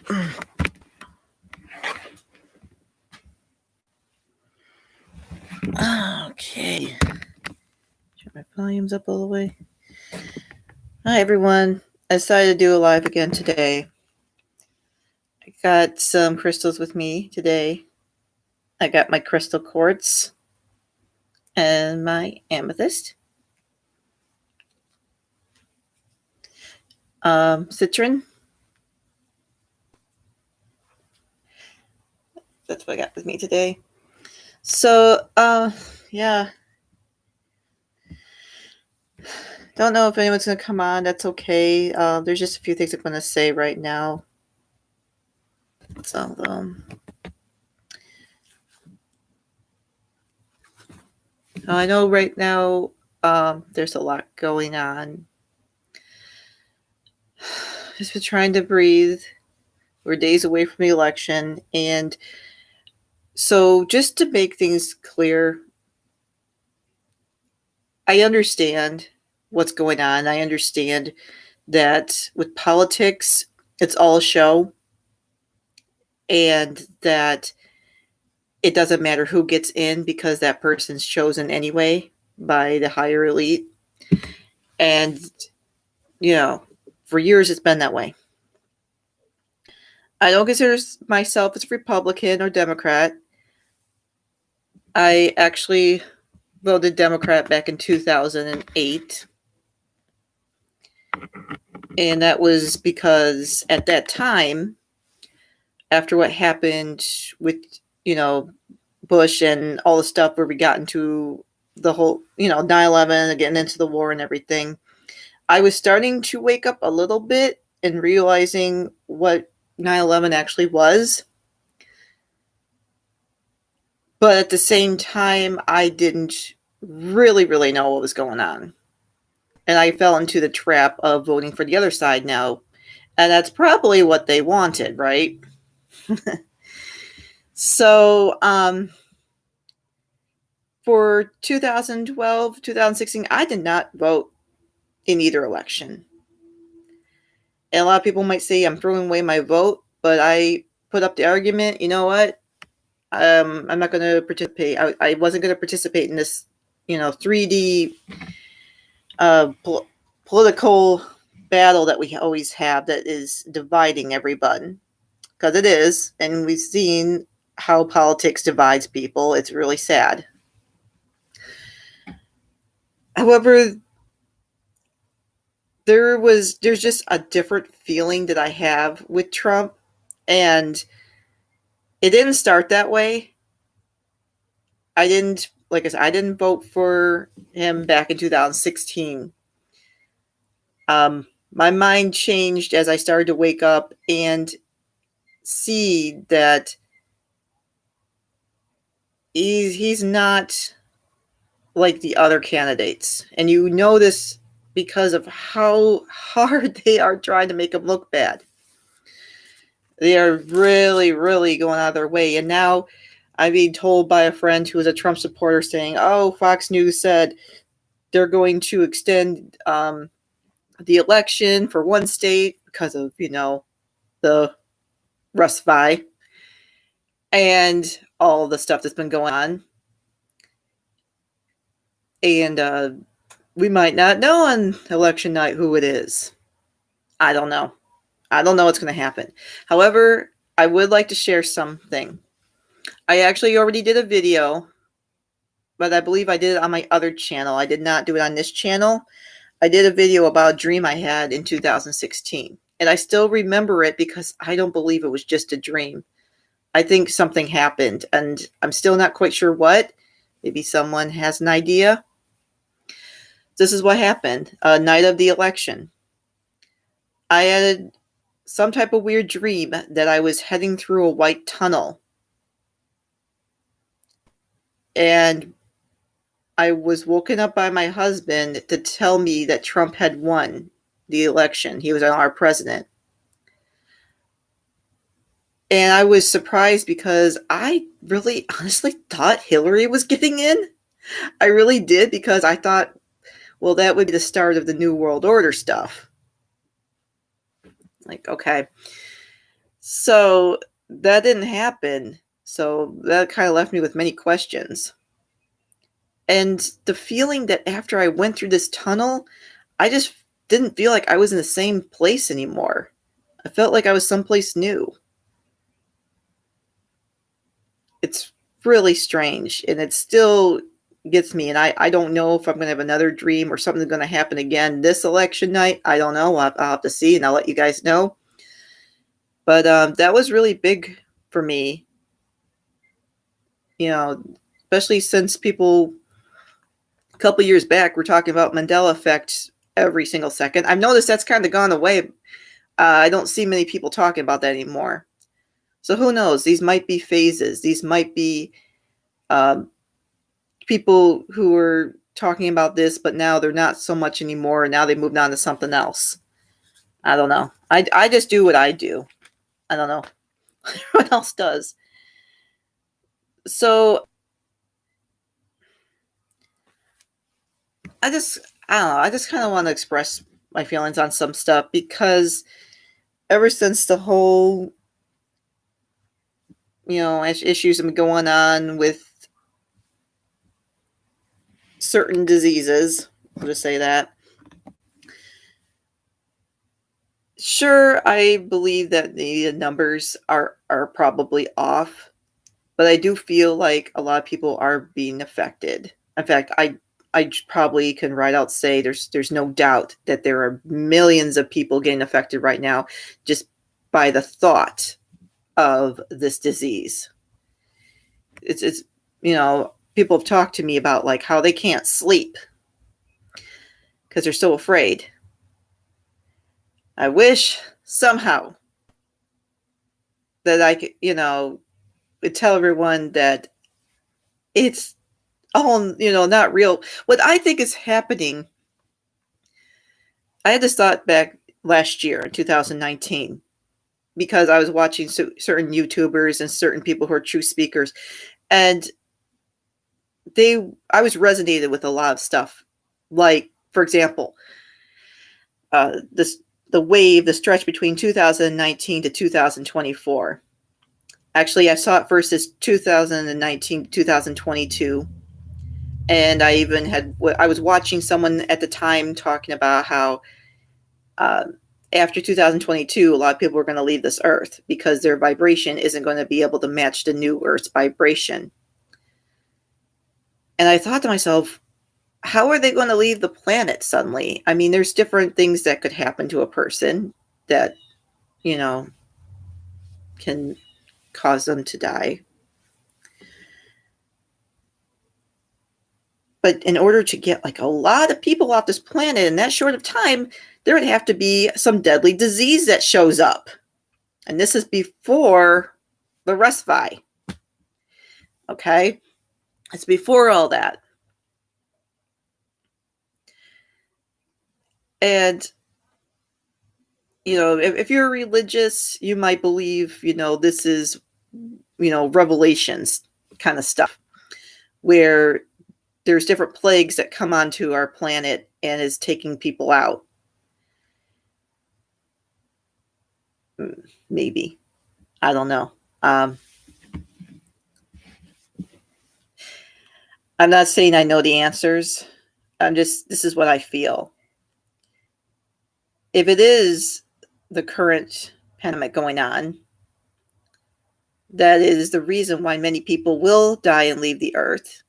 Okay. Turn my volumes up all the way. Hi, everyone. I decided to do a live again today. I got some crystals with me today. I got my crystal quartz and my amethyst. Citron. That's what I got with me today. So, yeah. Don't know if anyone's going to come on. That's okay. There's just a few things I'm going to say right now. So, I know right now there's a lot going on. Just been trying to breathe. We're days away from the election. And so, just to make things clear, I understand what's going on. I understand that with politics, it's all a show, and that it doesn't matter who gets in because that person's chosen anyway by the higher elite. And, for years it's been that way. I don't consider myself as a Republican or Democrat. I actually voted Democrat back in 2008. And that was because at that time, after what happened with, Bush and all the stuff where we got into the whole, 9/11 and getting into the war and everything, I was starting to wake up a little bit and realizing what 9/11 actually was. But at the same time, I didn't really know what was going on. And I fell into the trap of voting for the other side now. And that's probably what they wanted, right? So, for 2012, 2016, I did not vote in either election. And a lot of people might say I'm throwing away my vote, but I put up the argument, you know what? I'm not going to participate. I wasn't going to participate in this, 3D political battle that we always have that is dividing everybody. Because it is, and we've seen how politics divides people. It's really sad. However, there's just a different feeling that I have with Trump, and it didn't start that way. Like I said, I didn't vote for him back in 2016. My mind changed as I started to wake up and see that he's not like the other candidates. And you know this because of how hard they are trying to make him look bad. They are really going out of their way. And now I'm being told by a friend who is a Trump supporter saying, oh, Fox News said they're going to extend the election for one state because of, the Russ Vi and all the stuff that's been going on. And we might not know on election night who it is. I don't know. I don't know what's going to happen. However, I would like to share something. I actually already did a video, but I believe I did it on my other channel. I did not do it on this channel. I did a video about a dream I had in 2016. And I still remember it because I don't believe it was just a dream. I think something happened, and I'm still not quite sure what. Maybe someone has an idea. This is what happened. Night of the election. I had some type of weird dream that I was heading through a white tunnel. And I was woken up by my husband to tell me that Trump had won the election. He was our president. And I was surprised because I really honestly thought Hillary was getting in. I really did, because I thought, well, that would be the start of the New World Order stuff. Like, okay. So that didn't happen. So that kind of left me with many questions. And the feeling that after I went through this tunnel, I just didn't feel like I was in the same place anymore. I felt like I was someplace new. It's really strange, and it still gets me. And I don't know if I'm going to have another dream or something's going to happen again this election night. I don't know. I'll have to see, and I'll let you guys know. But that was really big for me, especially since people a couple years back were talking about Mandela effect every single second. I've noticed that's kind of gone away. I don't see many people talking about that anymore. So who knows? These might be phases. These might be people who were talking about this, but now they're not so much anymore. And now they moved on to something else. I don't know. I just do what I do. I don't know what else does. So I don't know. I just kind of want to express my feelings on some stuff because ever since the whole, issues have been going on with certain diseases, I'll just say that. Sure, I believe that the numbers are probably off, but I do feel like a lot of people are being affected. In fact, I probably can right out say there's no doubt that there are millions of people getting affected right now just by the thought of this disease. It's people have talked to me about like how they can't sleep because they're so afraid. I wish somehow that I could tell everyone that it's all, not real. What I think is happening, I had this thought back last year in 2019 because I was watching certain YouTubers and certain people who are true speakers, and I was resonated with a lot of stuff. Like, for example, the stretch between 2019 to 2024. Actually, I saw it first as 2019 to 2022. And I was watching someone at the time talking about how after 2022, a lot of people were going to leave this earth because their vibration isn't going to be able to match the new earth's vibration. And I thought to myself, how are they going to leave the planet suddenly? I mean, there's different things that could happen to a person that, can cause them to die. But in order to get like a lot of people off this planet in that short of time, there would have to be some deadly disease that shows up. And this is before the RESVI. Okay? It's before all that. And, if you're religious, you might believe, this is, revelations kind of stuff where there's different plagues that come onto our planet and is taking people out. Maybe. I don't know. I'm not saying I know the answers. This is what I feel. If it is the current pandemic going on, that is the reason why many people will die and leave the earth.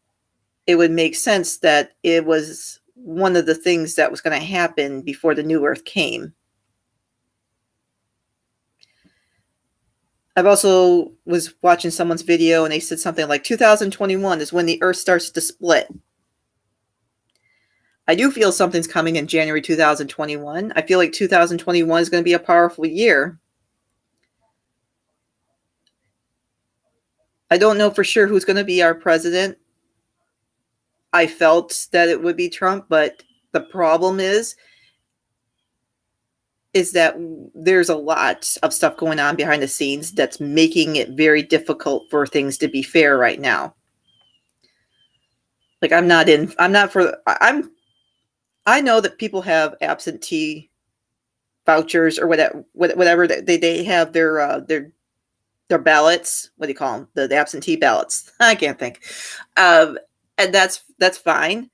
It would make sense that it was one of the things that was going to happen before the new earth came. I've also was watching someone's video and they said something like 2021 is when the earth starts to split. I do feel something's coming in January 2021. I feel like 2021 is going to be a powerful year. I don't know for sure who's going to be our president. I felt that it would be Trump, but the problem is that there's a lot of stuff going on behind the scenes that's making it very difficult for things to be fair right now. Like I know that people have absentee vouchers or whatever they have their ballots. What do you call them? The absentee ballots. I can't think. And that's fine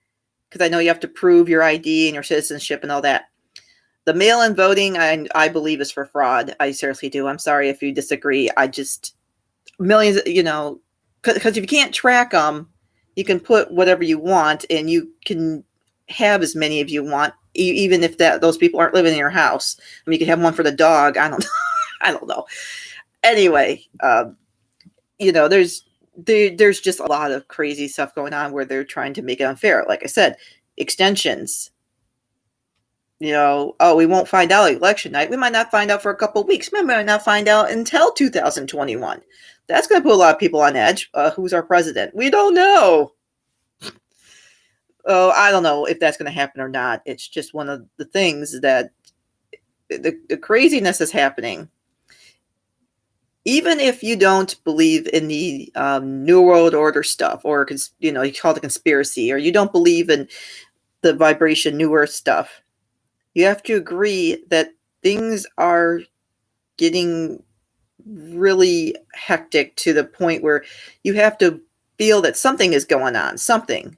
because I know you have to prove your ID and your citizenship and all that. The mail-in voting, I believe, is for fraud. I seriously do. I'm sorry if you disagree. I just millions, because if you can't track them, you can put whatever you want, and you can have as many as you want, even if those people aren't living in your house. I mean, you can have one for the dog. I don't, I don't know. Anyway, there's just a lot of crazy stuff going on where they're trying to make it unfair. Like I said, extensions. Oh, we won't find out election night. We might not find out for a couple of weeks. We might not find out until 2021. That's going to put a lot of people on edge. Who's our president? We don't know. Oh, I don't know if that's going to happen or not. It's just one of the things that the craziness is happening. Even if you don't believe in the New World Order stuff, or you call it a conspiracy, or you don't believe in the vibration New Earth stuff, you have to agree that things are getting really hectic to the point where you have to feel that something is going on. Something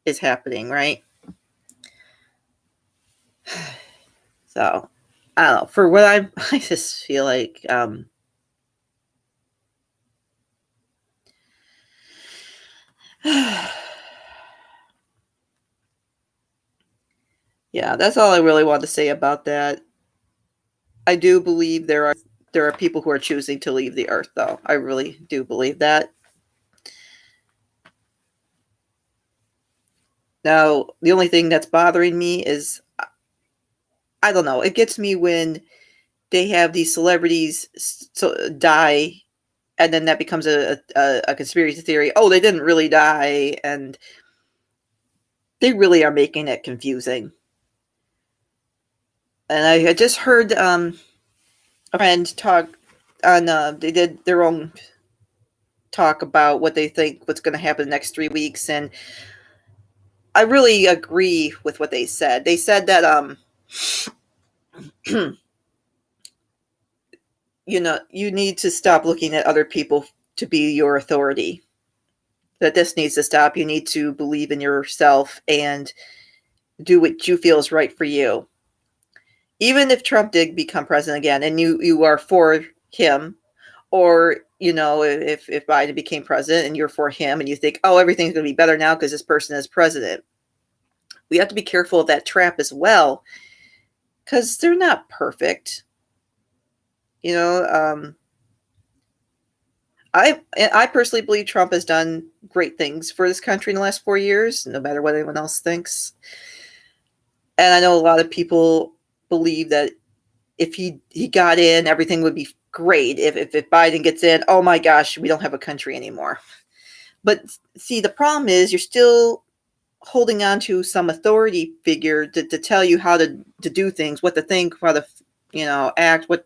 is happening, right? So, I don't know. For what I just feel like, yeah, that's all I really want to say about that. I do believe there are people who are choosing to leave the earth, though. I really do believe that. Now, the only thing that's bothering me is, I don't know, it gets me when they have these celebrities die, and then that becomes a conspiracy theory. Oh, they didn't really die, and they really are making it confusing. And I just heard a friend talk on, they did their own talk about what they think what's going to happen the next 3 weeks, and I really agree with what they said. They said that you need to stop looking at other people to be your authority. That this needs to stop. You need to believe in yourself and do what you feel is right for you. Even if Trump did become president again and you are for him, or if Biden became president and you're for him and you think, oh, everything's going to be better now because this person is president, we have to be careful of that trap as well, because they're not perfect. I personally believe Trump has done great things for this country in the last 4 years, no matter what anyone else thinks. And I know a lot of people believe that if he got in, everything would be great. If Biden gets in, oh my gosh, we don't have a country anymore. But see, the problem is you're still holding on to some authority figure to tell you how to do things, what to think, how to act, what.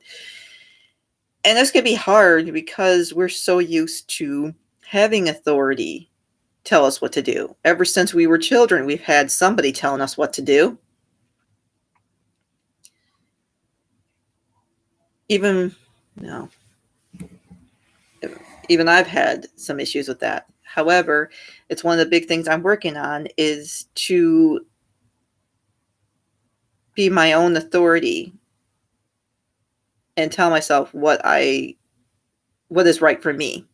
And that's going to be hard because we're so used to having authority tell us what to do. Ever since we were children, we've had somebody telling us what to do. Even I've had some issues with that. However, it's one of the big things I'm working on is to be my own authority and tell myself what is right for me.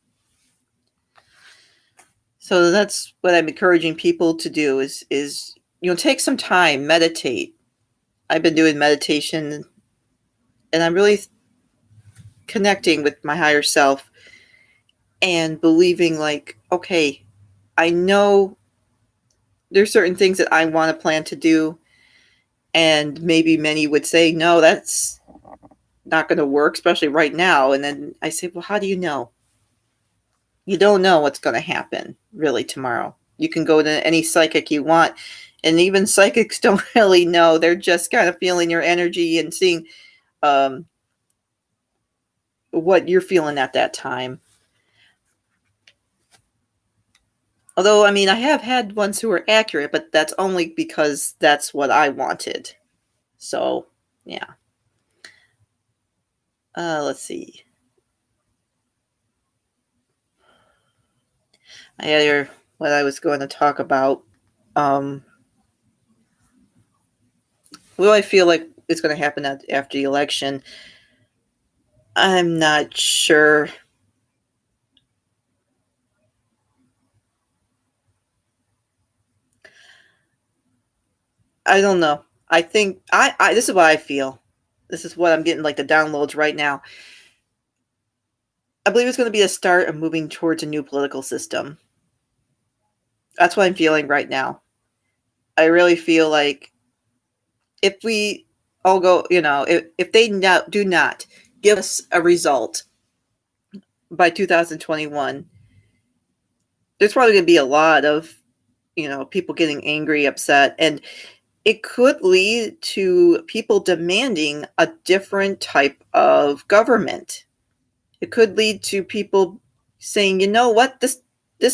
So that's what I'm encouraging people to do is take some time, meditate. I've been doing meditation, and I'm really connecting with my higher self and believing, like, okay, I know there's certain things that I want to plan to do, and maybe many would say, no, that's not going to work, especially right now. And then I say, well, how do you know? You don't know what's going to happen really tomorrow. You can go to any psychic you want, and even psychics don't really know. They're just kind of feeling your energy and seeing what you're feeling at that time. Although, I mean, I have had ones who are accurate, but that's only because that's what I wanted. So, yeah. Let's see. I had here what I was going to talk about. What do I feel like is going to happen after the election? I'm not sure. I don't know. I think I this is what I feel. This is what I'm getting like the downloads right now. I believe it's going to be a start of moving towards a new political system. That's what I'm feeling right now. I really feel like if we all go, if they do not give us a result by 2021, there's probably going to be a lot of, people getting angry, upset, and it could lead to people demanding a different type of government. It could lead to people saying, you know what, this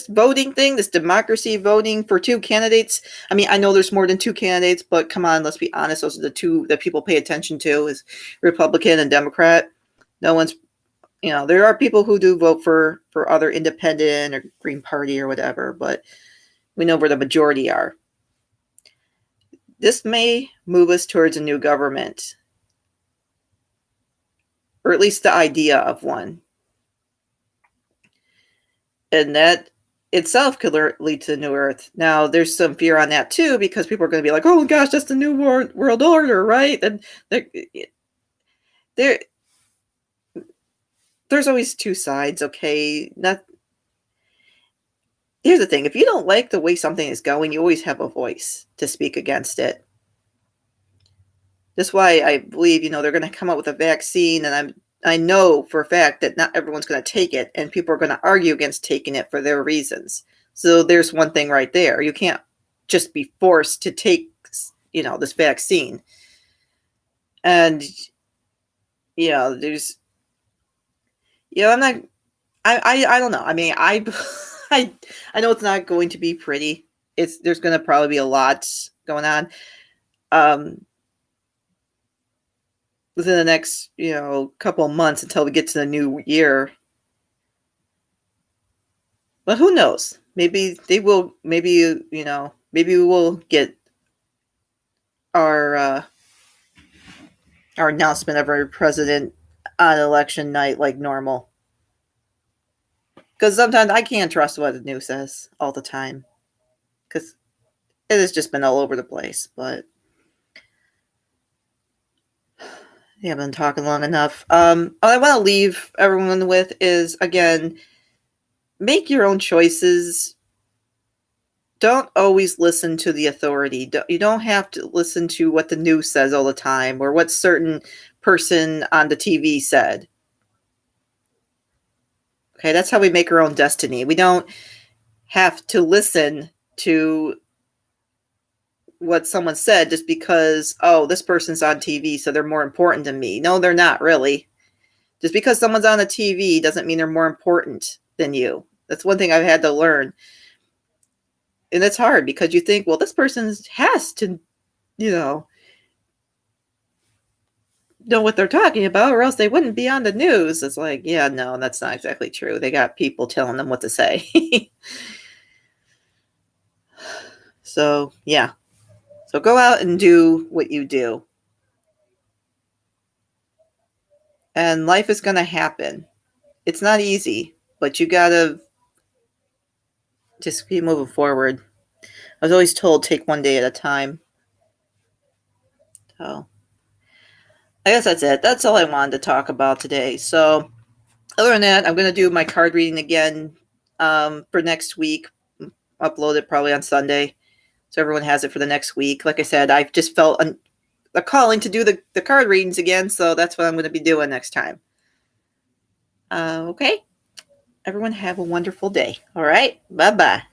voting thing, this democracy voting for two candidates. I mean, I know there's more than two candidates, but come on, let's be honest. Those are the two that people pay attention to is Republican and Democrat. No one's, there are people who do vote for other independent or Green Party or whatever, but we know where the majority are. This may move us towards a new government, or at least the idea of one. And that itself could lead to the new Earth. Now, there's some fear on that too, because people are going to be like, "Oh gosh, that's the new world order, right?" And there, there's always two sides. Okay, here's the thing: if you don't like the way something is going, you always have a voice to speak against it. That's why I believe they're going to come up with a vaccine, and I know for a fact that not everyone's going to take it, and people are going to argue against taking it for their reasons. So there's one thing right there. You can't just be forced to take, this vaccine. And, there's, I'm not, I don't know. I mean, I know it's not going to be pretty. There's going to probably be a lot going on. Within the next, couple of months until we get to the new year. But who knows? Maybe they will. Maybe maybe we will get our announcement of our president on election night like normal. Because sometimes I can't trust what the news says all the time, because it has just been all over the place. But yeah, I've been talking long enough. What I want to leave everyone with is, again, make your own choices. Don't always listen to the authority. You don't have to listen to what the news says all the time or what certain person on the TV said. Okay, that's how we make our own destiny. We don't have to listen to what someone said just because, this person's on TV, so they're more important than me. No, they're not really. Just because someone's on the TV doesn't mean they're more important than you. That's one thing I've had to learn. And it's hard because you think, well, this person has to, know what they're talking about, or else they wouldn't be on the news. It's like, yeah, no, that's not exactly true. They got people telling them what to say. So, yeah. So go out and do what you do. And life is going to happen. It's not easy, but you got to just keep moving forward. I was always told, take one day at a time. So I guess that's it. That's all I wanted to talk about today. So other than that, I'm going to do my card reading again for next week. Upload it probably on Sunday, so everyone has it for the next week. Like I said, I've just felt a calling to do the card readings again, so that's what I'm going to be doing next time. Okay. Everyone have a wonderful day. All right. Bye-bye.